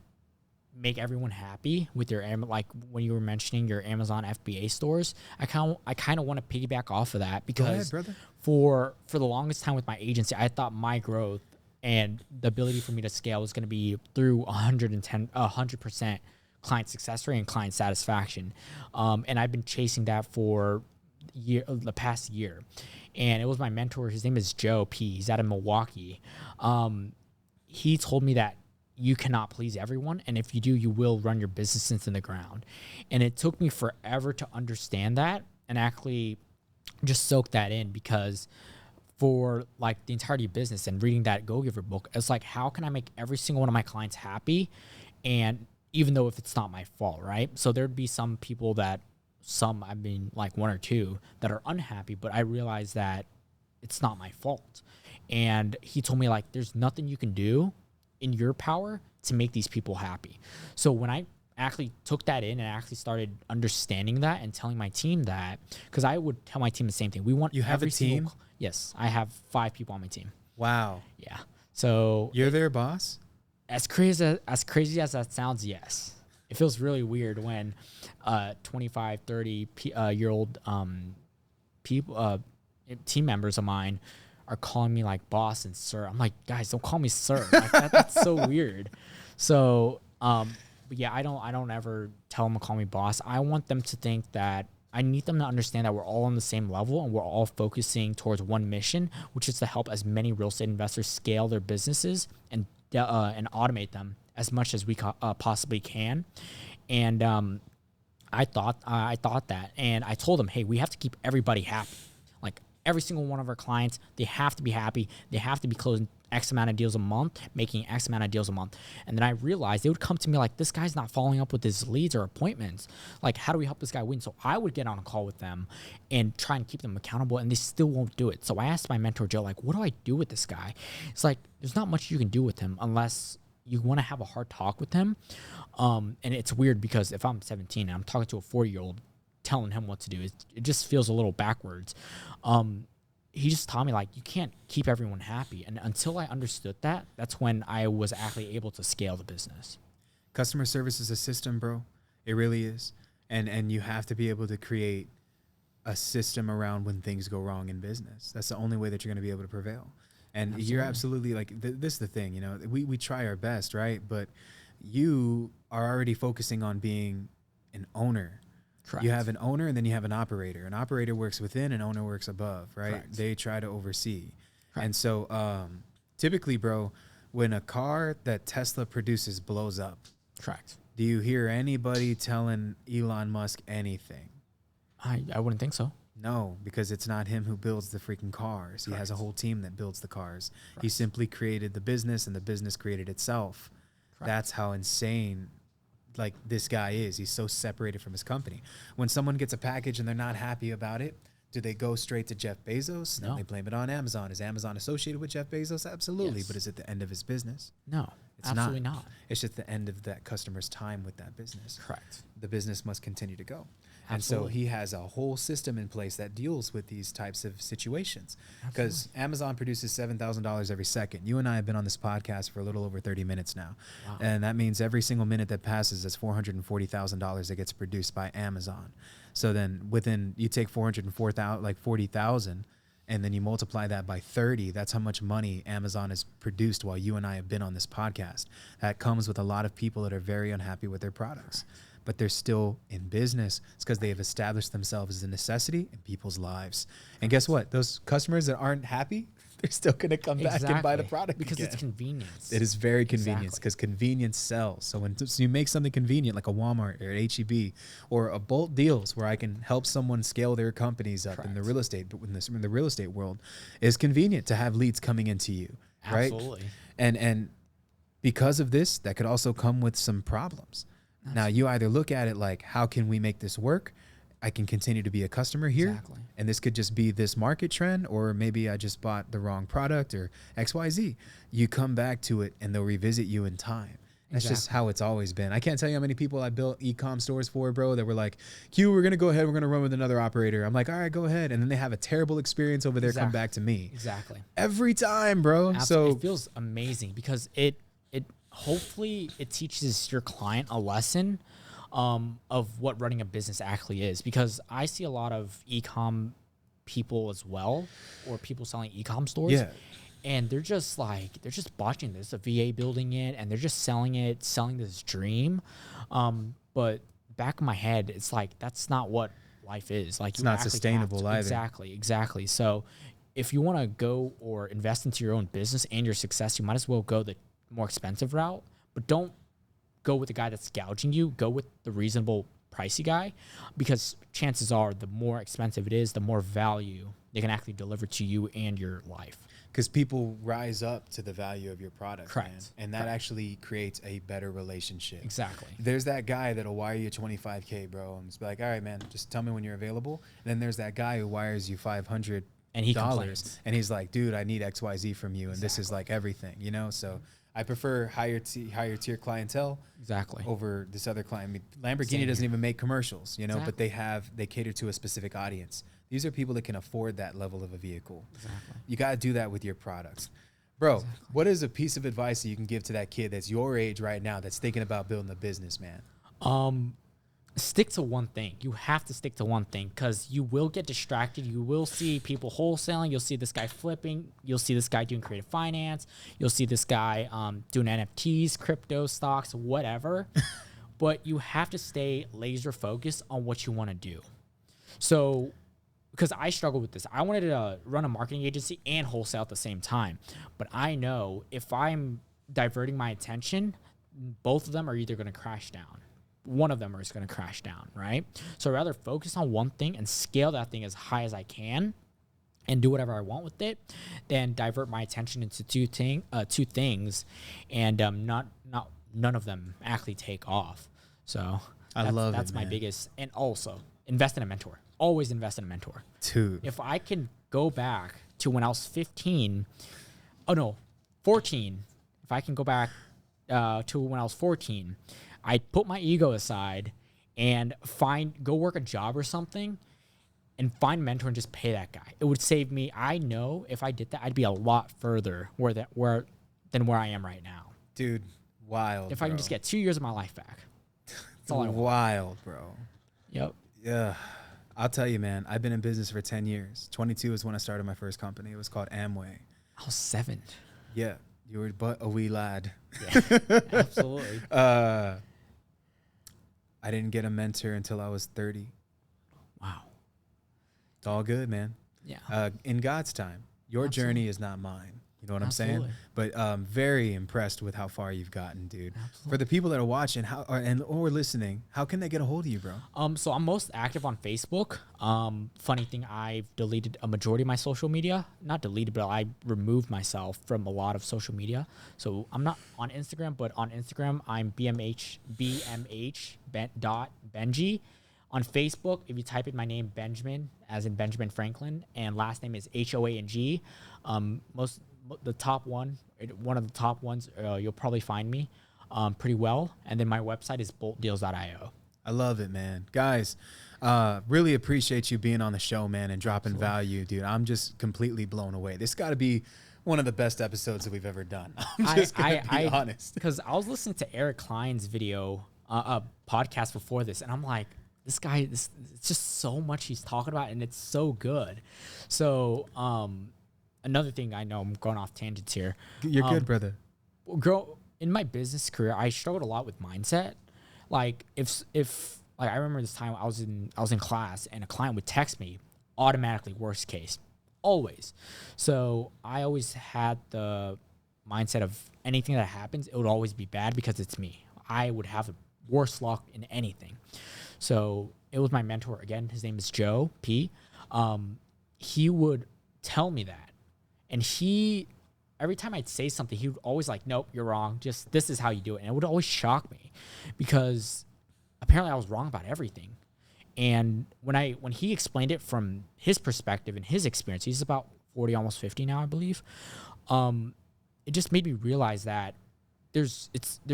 make everyone happy with your like when you were mentioning your Amazon FBA stores, I kind of want to piggyback off of that because for the longest time with my agency, I thought my growth and the ability for me to scale was going to be through 100% client success rate and client satisfaction, and I've been chasing that for the past year. And it was my mentor, his name is Joe P. He's out of Milwaukee. He told me that you cannot please everyone, and if you do, you will run your business into the ground. And it took me forever to understand that and actually just soak that in, because for like the entirety of business and reading that Go Giver book, it's like, how can I make every single one of my clients happy? And even though if it's not my fault, right? So there'd be some people I mean like 1 or 2 that are unhappy, but I realized that it's not my fault. And he told me like, there's nothing you can do in your power to make these people happy. So when I actually took that in and actually started understanding that and telling my team that, because I would tell my team the same thing. We want you have a team? Yes, I have 5 people on my team. Wow. Yeah. So you're their boss? As crazy as that sounds, yes. It feels really weird when 25, 30 year old people, team members of mine are calling me like boss and sir. I'm like, guys, don't call me sir. Like, that's so weird. So, but yeah, I don't ever tell them to call me boss. I want them to think that I need them to understand that we're all on the same level and we're all focusing towards one mission, which is to help as many real estate investors scale their businesses and automate them as much as we possibly can. And I thought that, and I told them, hey, we have to keep everybody happy. Like every single one of our clients, they have to be happy. They have to be closing X amount of deals a month, making X amount of deals a month. And then I realized they would come to me like, this guy's not following up with his leads or appointments. Like, how do we help this guy win? So I would get on a call with them and try and keep them accountable, and they still won't do it. So I asked my mentor, Joe, like, what do I do with this guy? It's like, there's not much you can do with him unless you want to have a hard talk with him. And it's weird because if I'm 17 and I'm talking to a 4-year-old telling him what to do, it just feels a little backwards. He just taught me, like, you can't keep everyone happy. And until I understood that, that's when I was actually able to scale the business. Customer service is a system, bro. It really is. And you have to be able to create a system around when things go wrong in business. That's the only way that you're going to be able to prevail. And you're absolutely like, this is the thing, you know, we try our best, right? But you are already focusing on being an owner. Correct. You have an owner and then you have an operator. An operator works within, an owner works above, right? Correct. They try to oversee. Correct. And so typically, bro, when a car that Tesla produces blows up, correct, do you hear anybody telling Elon Musk anything? I wouldn't think so. No, because it's not him who builds the freaking cars. Correct. He has a whole team that builds the cars. Correct. He simply created the business and the business created itself. Correct. That's how insane like this guy is. He's so separated from his company. When someone gets a package and they're not happy about it, do they go straight to Jeff Bezos? No. And they blame it on Amazon. Is Amazon associated with Jeff Bezos? Absolutely. Yes. But is it the end of his business? No, it's absolutely not. It's just the end of that customer's time with that business. Correct. The business must continue to go. Absolutely. And so he has a whole system in place that deals with these types of situations. Because Amazon produces $7,000 every second. You and I have been on this podcast for a little over 30 minutes now. Wow. And that means every single minute that passes is $440,000 that gets produced by Amazon. So then you take 404,000, like 40,000, and then you multiply that by 30. That's how much money Amazon has produced while you and I have been on this podcast. That comes with a lot of people that are very unhappy with their products. But they're still in business. It's because they have established themselves as a necessity in people's lives. And guess what? Those customers that aren't happy, they're still going to come back and buy the product because again. It's convenience. It is very convenient because convenience sells. So when you make something convenient like a Walmart or an H-E-B or a Bolt Deals where I can help someone scale their companies up in the real estate, but in the real estate world, is convenient to have leads coming into you, right? Absolutely. And because of this, that could also come with some problems. Now, you either look at it like, how can we make this work? I can continue to be a customer here. Exactly. And this could just be this market trend, or maybe I just bought the wrong product or XYZ. You come back to it and they'll revisit you in time. That's just how it's always been. I can't tell you how many people I built e-com stores for, bro, that were like, Q, we're going to go ahead. We're going to run with another operator. I'm like, all right, go ahead. And then they have a terrible experience over there. Come back to me. Exactly. Every time, bro. Absolutely. So it feels amazing because hopefully it teaches your client a lesson of what running a business actually is, because I see a lot of e-com people as well, or people selling e-com stores. Yeah. And they're just botching this, a VA building it, and they're just selling this dream. But back in my head, it's like, that's not what life is. Like, it's not sustainable either. Exactly. So if you want to go or invest into your own business and your success, you might as well go the more expensive route, but don't go with the guy that's gouging you. Go with the reasonable pricey guy, because chances are the more expensive it is, the more value they can actually deliver to you and your life. Because people rise up to the value of your product. Correct. Man. And that actually creates a better relationship. Exactly. There's that guy that'll wire you $25K, bro, and just be like, all right, man, just tell me when you're available. And then there's that guy who wires you $500 and he complains. And he's like, dude, I need XYZ from you, and this is like everything, you know? So I prefer higher tier clientele over this other client. I mean, Lamborghini doesn't even make commercials, you know, but they cater to a specific audience. These are people that can afford that level of a vehicle. Exactly. You got to do that with your products. Bro, what is a piece of advice that you can give to that kid that's your age right now that's thinking about building a business, man? stick to one thing. You have to stick to one thing because you will get distracted. You will see people wholesaling. You'll see this guy flipping. You'll see this guy doing creative finance. You'll see this guy doing NFTs, crypto, stocks, whatever. But you have to stay laser focused on what you want to do. So, because I struggled with this, I wanted to run a marketing agency and wholesale at the same time. But I know if I'm diverting my attention, both of them are either going to crash down. One of them is going to crash down, right? So I'd rather focus on one thing and scale that thing as high as I can and do whatever I want with it than divert my attention into two things and none of them actually take off. So that's my biggest. And also invest in a mentor. Always invest in a mentor. Dude. If I can go back to when I was 14, if I can go back to when I was 14, I'd put my ego aside and go work a job or something and find a mentor and just pay that guy. It would save me. I know if I did that, I'd be a lot further than where I am right now. Dude, wild. If I can just get 2 years of my life back. That's all I want. Wild, bro. Yep. Yeah. I'll tell you, man, I've been in business for 10 years. 22 is when I started my first company. It was called Amway. I was 7. Yeah. You were but a wee lad. Yeah, absolutely. I didn't get a mentor until I was 30. Wow. It's all good, man. Yeah. In God's time. Your Absolutely. journey is not mine. You know what Absolutely. I'm saying? But very impressed with how far you've gotten, dude. Absolutely. For the people that are watching or listening, how can they get a hold of you, bro? So I'm most active on Facebook. Funny thing, I've deleted a majority of my social media. Not deleted, but I removed myself from a lot of social media. So I'm not on Instagram, but on Instagram, I'm BMH.Benji. On Facebook, if you type in my name, Benjamin, as in Benjamin Franklin, and last name is Hoang, one of the top ones, you'll probably find me pretty well. And then my website is boltdeals.io. I love it, man. Guys, really appreciate you being on the show, man, and dropping value, dude. I'm just completely blown away. This got to be one of the best episodes that we've ever done. I'm just going to be honest. Because I was listening to Eric Klein's video, a podcast before this, and I'm like, this guy, it's just so much he's talking about, and it's so good. So, another thing, I know I'm going off tangents here. You're good, brother. In my business career, I struggled a lot with mindset. Like if I remember this time I was in class and a client would text me, automatically worst case, always. So I always had the mindset of anything that happens, it would always be bad because it's me. I would have the worst luck in anything. So it was my mentor again. His name is Joe P. He would tell me that. And every time I'd say something, he would always like, nope, you're wrong. Just this is how you do it. And it would always shock me because apparently I was wrong about everything. And when he explained it from his perspective and his experience, he's about 40, almost 50 now, I believe. It just made me realize that there's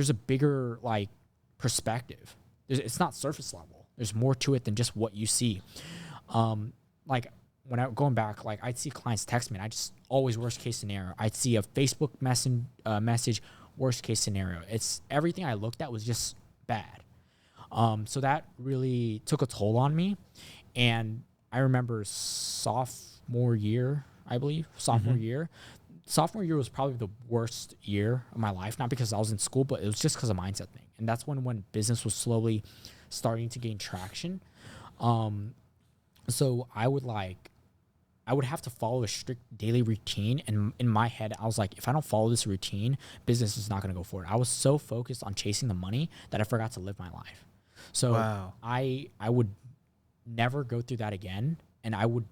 a bigger like perspective. It's not surface level. There's more to it than just what you see. Like when going back, like I'd see clients text me, and I just always worst case scenario. I'd see a Facebook message, worst case scenario. It's everything I looked at was just bad. So that really took a toll on me. And I remember sophomore year, I believe, sophomore year was probably the worst year of my life. Not because I was in school, but it was just because of mindset thing. And that's when business was slowly starting to gain traction. So I would have to follow a strict daily routine. And in my head, I was like, if I don't follow this routine, business is not going to go forward. I was so focused on chasing the money that I forgot to live my life. So wow. I would never go through that again. And I would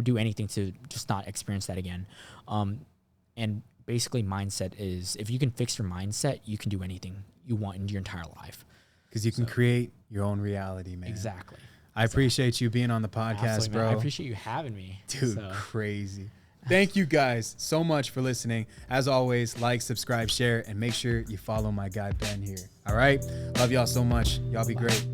do anything to just not experience that again. And basically mindset is, if you can fix your mindset, you can do anything you want in your entire life. Because you can create your own reality, man. Exactly. I appreciate you being on the podcast, Absolutely, bro. man. I appreciate you having me. Dude, crazy. Thank you guys so much for listening. As always, like, subscribe, share, and make sure you follow my guy Ben here. All right? Love y'all so much. Y'all be great.